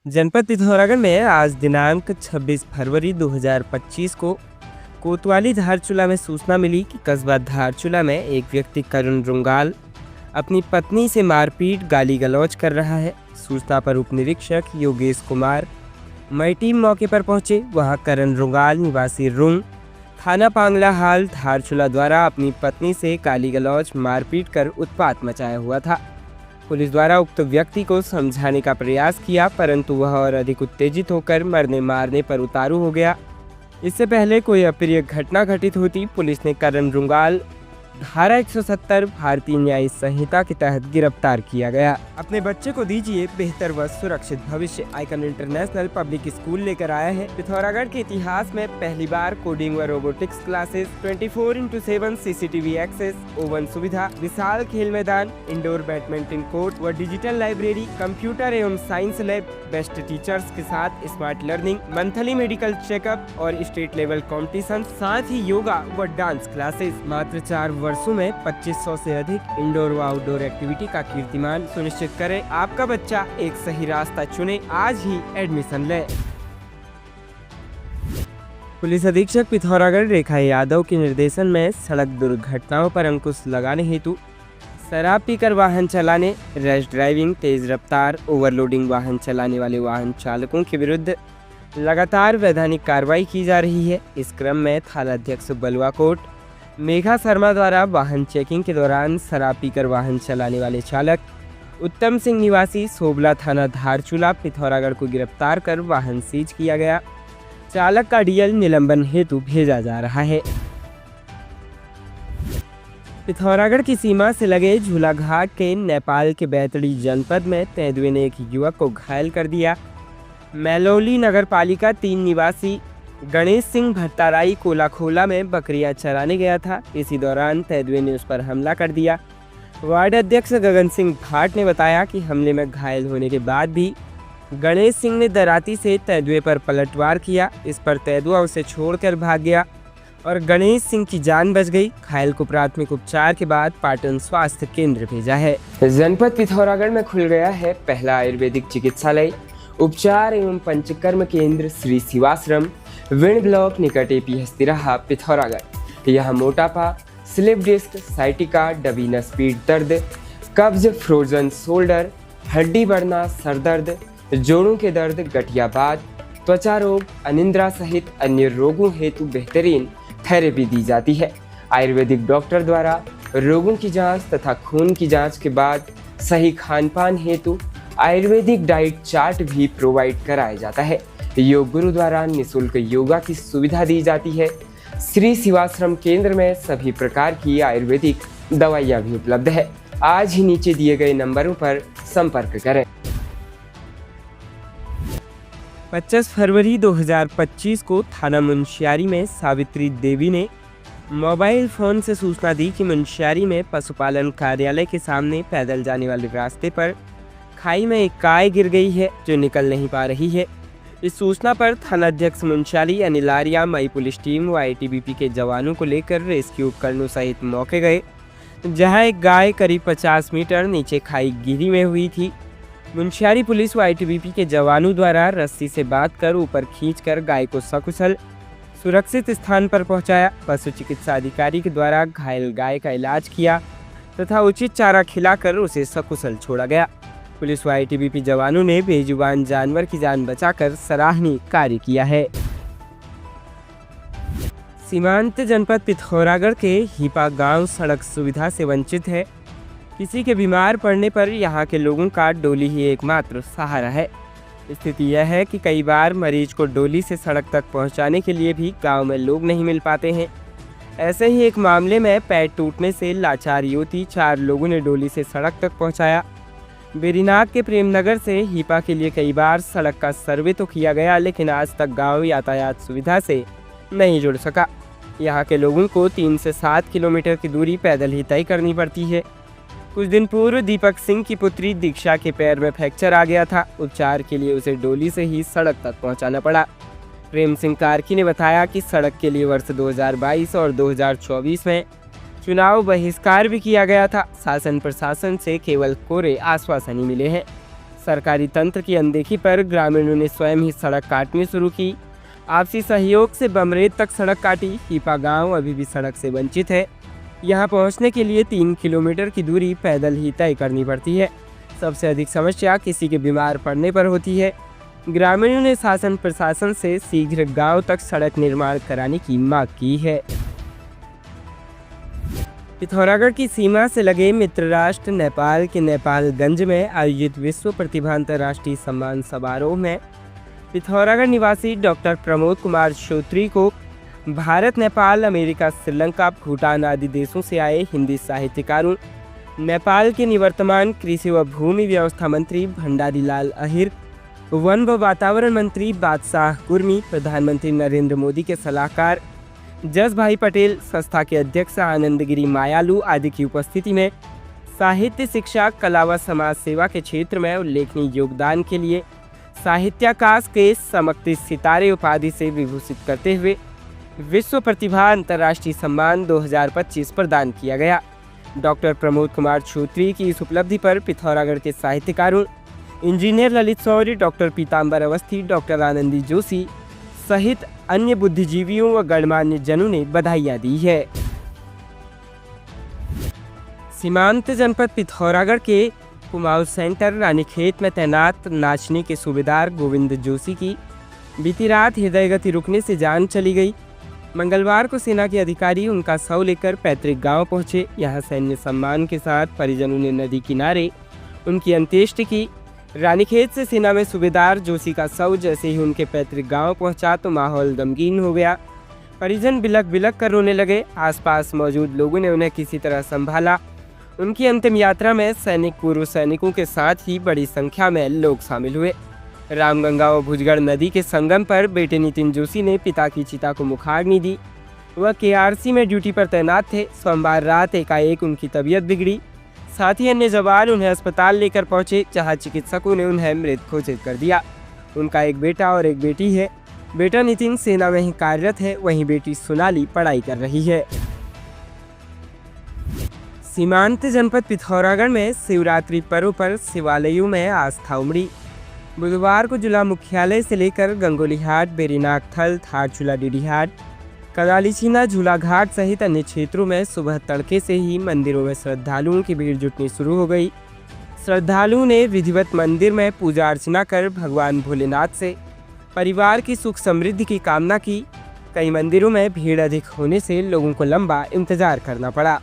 जनपद पिथौरागढ़ में आज दिनांक 26 फरवरी 2025 को कोतवाली धारचूला में सूचना मिली कि कस्बा धारचूला में एक व्यक्ति करुण रुंगाल अपनी पत्नी से मारपीट गाली गलौज कर रहा है। सूचना पर उप निरीक्षक योगेश कुमार मई टीम मौके पर पहुंचे। वहां करण रुंगाल निवासी रुंग थाना पांगला हाल धारचूला द्वारा अपनी पत्नी से गाली गलौज मारपीट कर उत्पात मचाया हुआ था। पुलिस द्वारा उक्त व्यक्ति को समझाने का प्रयास किया, परंतु वह और अधिक उत्तेजित होकर मरने मारने पर उतारू हो गया। इससे पहले कोई अप्रिय घटना घटित होती, पुलिस ने करण रुंगाल धारा 170 भारतीय न्याय संहिता के तहत गिरफ्तार किया गया। अपने बच्चे को दीजिए बेहतर व सुरक्षित भविष्य, आइकन इंटरनेशनल पब्लिक स्कूल लेकर आया है। पिथौरागढ़ के इतिहास में पहली बार कोडिंग व robotics classes, 24/7 CCTV access, oven सुविधा, विशाल खेल मैदान, इंडोर बैडमिंटन कोर्ट व डिजिटल लाइब्रेरी, कंप्यूटर एवं साइंस लैब, बेस्ट टीचर्स के साथ smart learning, monthly medical checkup और स्टेट लेवल कॉम्पिटिशन, साथ ही योगा व डांस क्लासेस। मात्र 4 वर्षों में 2500 से अधिक इंडोर व आउटडोर एक्टिविटी का कीर्तिमान सुनिश्चित करें। आपका बच्चा एक सही रास्ता चुने, आज ही एडमिशन ले। पुलिस अधीक्षक पिथौरागढ़ रेखा यादव के निर्देशन में सड़क दुर्घटनाओं पर अंकुश लगाने हेतु शराब पीकर वाहन चलाने, रैश ड्राइविंग, तेज रफ्तार, ओवरलोडिंग वाहन चलाने वाले वाहन चालकों के विरुद्ध लगातार वैधानिक कार्रवाई की जा रही है। इस क्रम में थानाध्यक्ष बलुआ कोट मेघा शर्मा द्वारा वाहन चेकिंग के दौरान शराब पीकर वाहन चलाने वाले चालक उत्तम सिंह निवासी सोबला थाना धारचूला पिथौरागढ़ को गिरफ्तार कर वाहन सीज किया गया। चालक का डीएल निलंबन हेतु भेजा जा रहा है। पिथौरागढ़ की सीमा से लगे झूलाघाट के नेपाल के बैतडी जनपद में तेंदुए ने एक युवक को घायल कर दिया। मैलोली नगर पालिका 3 निवासी गणेश सिंह भट्टाराई कोलाखोला में बकरियां चराने गया था। इसी दौरान तेंदुए ने उस पर हमला कर दिया। वार्ड अध्यक्ष गगन सिंह भाट ने बताया कि हमले में घायल होने के बाद भी गणेश सिंह ने दराती से तेंदुए पर पलटवार किया। इस पर तेंदुआ उसे छोड़कर भाग गया और गणेश सिंह की जान बच गई। घायल को प्राथमिक उपचार के बाद पाटन स्वास्थ्य केंद्र भेजा है। जनपद पिथौरागढ़ में खुल गया है पहला आयुर्वेदिक चिकित्सालय, उपचार एवं पंचकर्म केंद्र श्री शिवाश्रम, विण ब्लॉक निकट एपी हस्तिराहा पिथौरागढ़। यह मोटापा, स्लिप डिस्क, साइटिका, डबीनस पीठ दर्द, कब्ज, फ्रोजन शोल्डर, हड्डी बढ़ना, सर दर्द, जोड़ों के दर्द, गठियाबाद, त्वचा रोग, अनिद्रा सहित अन्य रोगों हेतु बेहतरीन थेरेपी दी जाती है। आयुर्वेदिक डॉक्टर द्वारा रोगों की जांच तथा खून की जांच के बाद सही खान पान हेतु आयुर्वेदिक डाइट चार्ट भी प्रोवाइड कराया जाता है। योग गुरु द्वारा निःशुल्क योगा की सुविधा दी जाती है। श्री शिवाश्रम केंद्र में सभी प्रकार की आयुर्वेदिक दवाइयाँ भी उपलब्ध है। आज ही नीचे दिए गए नंबरों पर संपर्क करें। 25 फरवरी 2025 को थाना मुंशियारी में सावित्री देवी ने मोबाइल फोन से सूचना दी कि मुंशियारी में पशुपालन कार्यालय के सामने पैदल जाने वाले रास्ते पर खाई में एक गाय गिर गई है जो निकल नहीं पा रही है। इस सूचना पर थानाध्यक्ष मुंशियारी अनिल आर्या, मई पुलिस टीम व आईटीबीपी के जवानों को लेकर रेस्क्यू उपकरणों सहित मौके गए, जहां एक गाय करीब 50 मीटर नीचे खाई गिरी में हुई थी। मुंशियारी पुलिस व आईटीबीपी के जवानों द्वारा रस्सी से बांधकर ऊपर खींचकर गाय को सकुशल सुरक्षित स्थान पर पहुंचाया। पशु चिकित्सा अधिकारी के द्वारा घायल गाय का इलाज किया तथा उचित चारा खिलाकर उसे सकुशल छोड़ा गया। पुलिस व आईटीबीपी जवानों ने बेजुबान जानवर की जान बचाकर सराहनीय कार्य किया है। सीमांत जनपद पिथौरागढ़ के हिपा गांव सड़क सुविधा से वंचित है। किसी के बीमार पड़ने पर यहां के लोगों का डोली ही एकमात्र सहारा है। स्थिति यह है कि कई बार मरीज को डोली से सड़क तक पहुंचाने के लिए भी गांव में लोग नहीं मिल पाते हैं। ऐसे ही एक मामले में पैर टूटने से लाचार युवती 4 लोगों ने डोली से सड़क तक पहुंचाया। बेरीनाग के प्रेमनगर से हिपा के लिए कई बार सड़क का सर्वे तो किया गया, लेकिन आज तक गांव यातायात सुविधा से नहीं जुड़ सका। यहां के लोगों को 3 से 7 किलोमीटर की दूरी पैदल ही तय करनी पड़ती है। कुछ दिन पूर्व दीपक सिंह की पुत्री दीक्षा के पैर में फ्रैक्चर आ गया था। उपचार के लिए उसे डोली से ही सड़क तक पहुंचाना पड़ा। प्रेम सिंह कार्की ने बताया कि सड़क के लिए वर्ष 2022 और 2024 में चुनाव बहिष्कार भी किया गया था। शासन प्रशासन से केवल कोरे आश्वासन ही मिले हैं। सरकारी तंत्र की अनदेखी पर ग्रामीणों ने स्वयं ही सड़क काटनी शुरू की। आपसी सहयोग से बमरेत तक सड़क काटी। हीपा गांव अभी भी सड़क से वंचित है। यहां पहुंचने के लिए 3 किलोमीटर की दूरी पैदल ही तय करनी पड़ती है। सबसे अधिक समस्या किसी के बीमार पड़ने पर होती है। ग्रामीणों ने शासन प्रशासन से शीघ्र गांव तक सड़क निर्माण कराने की मांग की है। पिथौरागढ़ की सीमा से लगे मित्र राष्ट्र नेपाल के नेपालगंज में आयोजित विश्व प्रतिभा अंतर्राष्ट्रीय सम्मान समारोह में पिथौरागढ़ निवासी डॉक्टर प्रमोद कुमार श्रोत्री को भारत, नेपाल, अमेरिका, श्रीलंका, भूटान आदि देशों से आए हिंदी साहित्यकारों, नेपाल के निवर्तमान कृषि व भूमि व्यवस्था मंत्री भंडारी लाल अहिर, वन व वातावरण मंत्री बादशाह कुर्मी, प्रधानमंत्री नरेंद्र मोदी के सलाहकार जस भाई पटेल, संस्था के अध्यक्ष आनंदगिरी मायालू आदि की उपस्थिति में साहित्य, शिक्षा, कला व समाज सेवा के क्षेत्र में उल्लेखनीय योगदान के लिए साहित्याकाश के समक्ति सितारे उपाधि से विभूषित करते हुए विश्व प्रतिभा अंतर्राष्ट्रीय सम्मान 2025 प्रदान किया गया। डॉक्टर प्रमोद कुमार श्रोत्री की इस उपलब्धि पर पिथौरागढ़ के साहित्यकारों इंजीनियर ललित शौर्य, डॉक्टर पीताम्बर अवस्थी, डॉक्टर आनंदी जोशी सहित अन्य बुद्धिजीवियों व गणमान्य जनों ने बधाइयां दी है। सीमांत जनपद पिथौरागढ़ के कुमाऊं सेंटर रानीखेत में तैनात नाचने के सूबेदार गोविंद जोशी की बीती रात हृदय गति रुकने से जान चली गई। मंगलवार को सेना के अधिकारी उनका शव लेकर पैतृक गांव पहुंचे। यहां सैन्य सम्मान के साथ परिजनों ने नदी किनारे उनकी अंत्येष्टि की। रानीखेत से सेना में सूबेदार जोशी का शव जैसे ही उनके पैतृक गांव पहुंचा तो माहौल गमगीन हो गया। परिजन बिलक बिलक कर रोने लगे। आसपास मौजूद लोगों ने उन्हें किसी तरह संभाला। उनकी अंतिम यात्रा में सैनिक, पूर्व सैनिकों के साथ ही बड़ी संख्या में लोग शामिल हुए। रामगंगा व भुजगढ़ नदी के संगम पर बेटे नितिन जोशी ने पिता की चिता को मुखाग्नि दी। वह केआरसी में ड्यूटी पर तैनात थे। सोमवार रात एकाएक उनकी तबीयत बिगड़ी। साथ ही अन्य जवान उन्हें अस्पताल लेकर पहुंचे, जहां चिकित्सकों ने उन्हें मृत घोषित कर दिया। उनका एक बेटा और एक बेटी है। बेटा नितिन सेना में ही कार्यरत है, वहीं बेटी सोनाली पढ़ाई कर रही है। सीमांत जनपद पिथौरागढ़ में शिवरात्रि पर्व पर शिवालयों में आस्था उमड़ी। बुधवार को जिला मुख्यालय से लेकर गंगोलीहाट, बेरीनागथल, थारचूला, डीडीहाट, कदालीछीना, झूलाघाट सहित अन्य क्षेत्रों में सुबह तड़के से ही मंदिरों में श्रद्धालुओं की भीड़ जुटनी शुरू हो गई। श्रद्धालुओं ने विधिवत मंदिर में पूजा अर्चना कर भगवान भोलेनाथ से परिवार की सुख समृद्धि की कामना की। कई मंदिरों में भीड़ अधिक होने से लोगों को लंबा इंतजार करना पड़ा।